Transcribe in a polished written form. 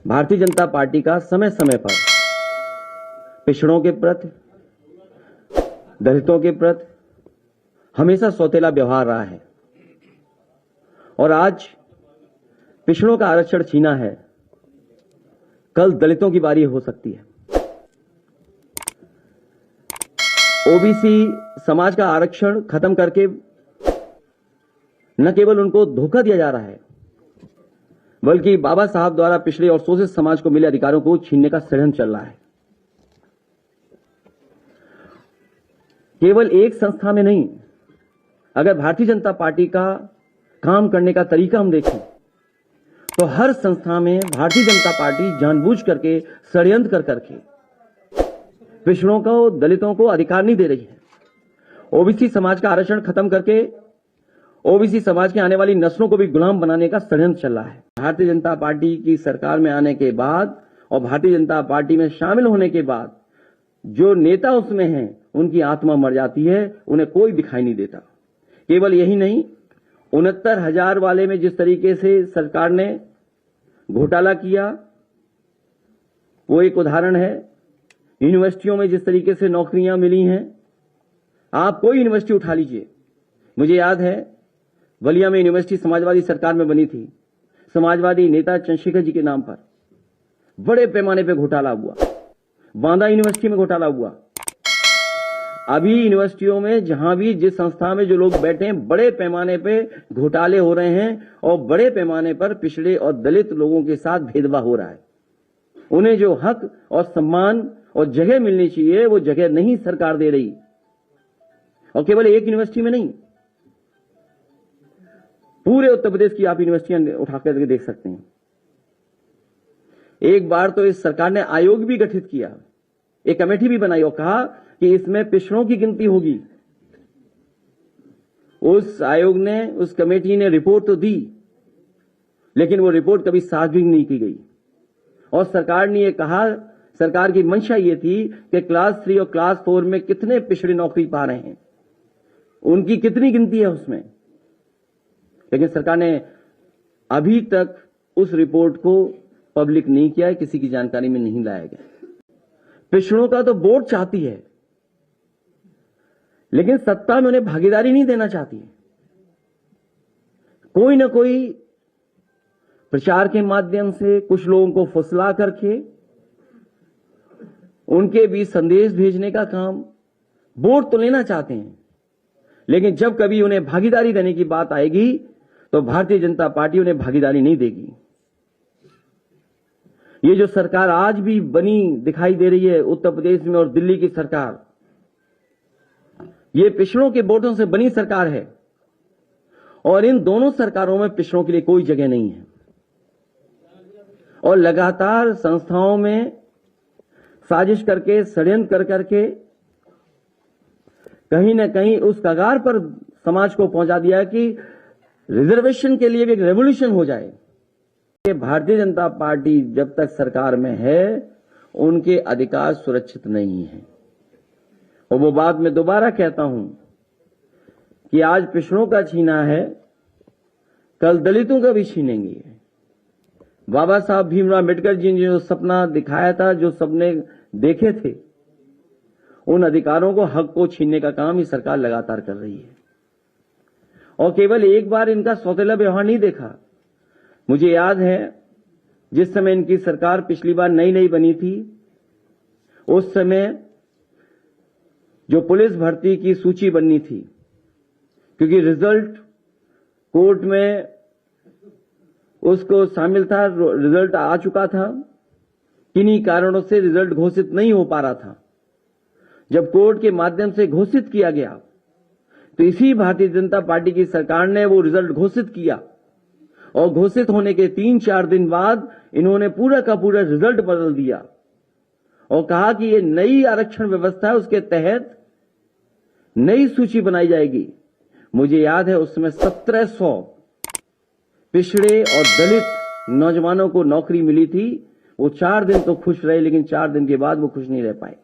Bharatiya Janata party का समय समय पर पिछड़ों के प्रति, दलितों के प्रति हमेशा सौतेला व्यवहार रहा है और आज पिछड़ों का आरक्षण छीना है, कल दलितों की बारी हो सकती है। ओबीसी समाज का आरक्षण खत्म करके न केवल उनको धोखा दिया जा रहा है, बल्कि बाबा साहब द्वारा पिछड़े और शोषित समाज को मिले अधिकारों को छीनने का षड्यंत्र चल रहा है। केवल एक संस्था में नहीं, अगर भारतीय जनता पार्टी का काम करने का तरीका हम देखें तो हर संस्था में भारतीय जनता पार्टी जानबूझ करके षड्यंत्र कर करके पिछड़ों को, दलितों को अधिकार नहीं दे रही है। ओबीसी समाज का आरक्षण खत्म करके ओबीसी समाज की आने वाली नस्लों को भी गुलाम बनाने का षड्यंत्र चल रहा है। भारतीय जनता पार्टी की सरकार में आने के बाद और भारतीय जनता पार्टी में शामिल होने के बाद जो नेता उसमें हैं, उनकी आत्मा मर जाती है, उन्हें कोई दिखाई नहीं देता। केवल यही नहीं, 69,000 वाले में जिस तरीके से सरकार ने घोटाला किया वो एक उदाहरण है। यूनिवर्सिटियों में जिस तरीके से नौकरियां मिली हैं, आप कोई यूनिवर्सिटी उठा लीजिए। मुझे याद है बलिया में यूनिवर्सिटी समाजवादी सरकार में बनी थी, समाजवादी नेता चंद्रशेखर जी के नाम पर बड़े पैमाने पे घोटाला हुआ। बांदा यूनिवर्सिटी में घोटाला हुआ। अभी यूनिवर्सिटियों में जहां भी जिस संस्था में जो लोग बैठे हैं, बड़े पैमाने पे घोटाले हो रहे हैं और बड़े पैमाने पर पिछड़े और दलित लोगों के साथ भेदभाव हो रहा है। उन्हें जो हक और सम्मान और जगह मिलनी चाहिए वो जगह नहीं सरकार दे रही। और केवल एक यूनिवर्सिटी में नहीं, पूरे उत्तर प्रदेश की आप यूनिवर्सिटियां उठा करके देख सकते हैं। एक बार तो इस सरकार ने आयोग भी गठित किया, एक कमेटी भी बनाई और कहा कि इसमें पिछड़ों की गिनती होगी। उस आयोग ने, उस कमेटी ने रिपोर्ट तो दी, लेकिन वो रिपोर्ट कभी सार्वजनिक नहीं की गई। और सरकार ने ये कहा, सरकार की मंशा ये थी कि क्लास 3 और क्लास 4 में कितने पिछड़े नौकरी पा रहे हैं, उनकी कितनी गिनती है उसमें। लेकिन सरकार ने अभी तक उस रिपोर्ट को पब्लिक नहीं किया है, किसी की जानकारी में नहीं लाया गया। पिछड़ों का तो वोट चाहती है, लेकिन सत्ता में उन्हें भागीदारी नहीं देना चाहती है। कोई ना कोई प्रचार के माध्यम से कुछ लोगों को फुसला करके उनके बीच संदेश भेजने का काम, वोट तो लेना चाहते हैं, लेकिन जब कभी उन्हें भागीदारी देने की बात आएगी तो भारतीय जनता पार्टी उन्हें भागीदारी नहीं देगी। ये जो सरकार आज भी बनी दिखाई दे रही है उत्तर प्रदेश में और दिल्ली की सरकार, ये पिछड़ों के वोटों से बनी सरकार है और इन दोनों सरकारों में पिछड़ों के लिए कोई जगह नहीं है। और लगातार संस्थाओं में साजिश करके, षड्यंत्र कर करके कहीं ना कहीं उस कगार पर समाज को पहुंचा दिया कि रिजर्वेशन के लिए भी एक रेवोल्यूशन हो जाए। कि भारतीय जनता पार्टी जब तक सरकार में है उनके अधिकार सुरक्षित नहीं है। और वो बात मैं दोबारा कहता हूं कि आज पिछड़ों का छीना है, कल दलितों का भी छीनेंगे। बाबा साहब भीमराव अम्बेडकर जी ने जो सपना दिखाया था, जो सपने देखे थे, उन अधिकारों को, हक को छीनने का काम ये सरकार लगातार कर रही है। और केवल एक बार इनका सौतेला व्यवहार नहीं देखा। मुझे याद है जिस समय इनकी सरकार पिछली बार नई नई बनी थी, उस समय जो पुलिस भर्ती की सूची बननी थी, क्योंकि रिजल्ट कोर्ट में उसको शामिल था, रिजल्ट आ चुका था, किन्हीं कारणों से रिजल्ट घोषित नहीं हो पा रहा था। जब कोर्ट के माध्यम से घोषित किया गया तो इसी भारतीय जनता पार्टी की सरकार ने वो रिजल्ट घोषित किया और घोषित होने के 3-4 दिन बाद इन्होंने पूरा का पूरा रिजल्ट बदल दिया और कहा कि ये नई आरक्षण व्यवस्था है, उसके तहत नई सूची बनाई जाएगी। मुझे याद है उस समय 1700 पिछड़े और दलित नौजवानों को नौकरी मिली थी। वो 4 दिन तो खुश रहे, लेकिन 4 दिन के बाद वो खुश नहीं रह पाए।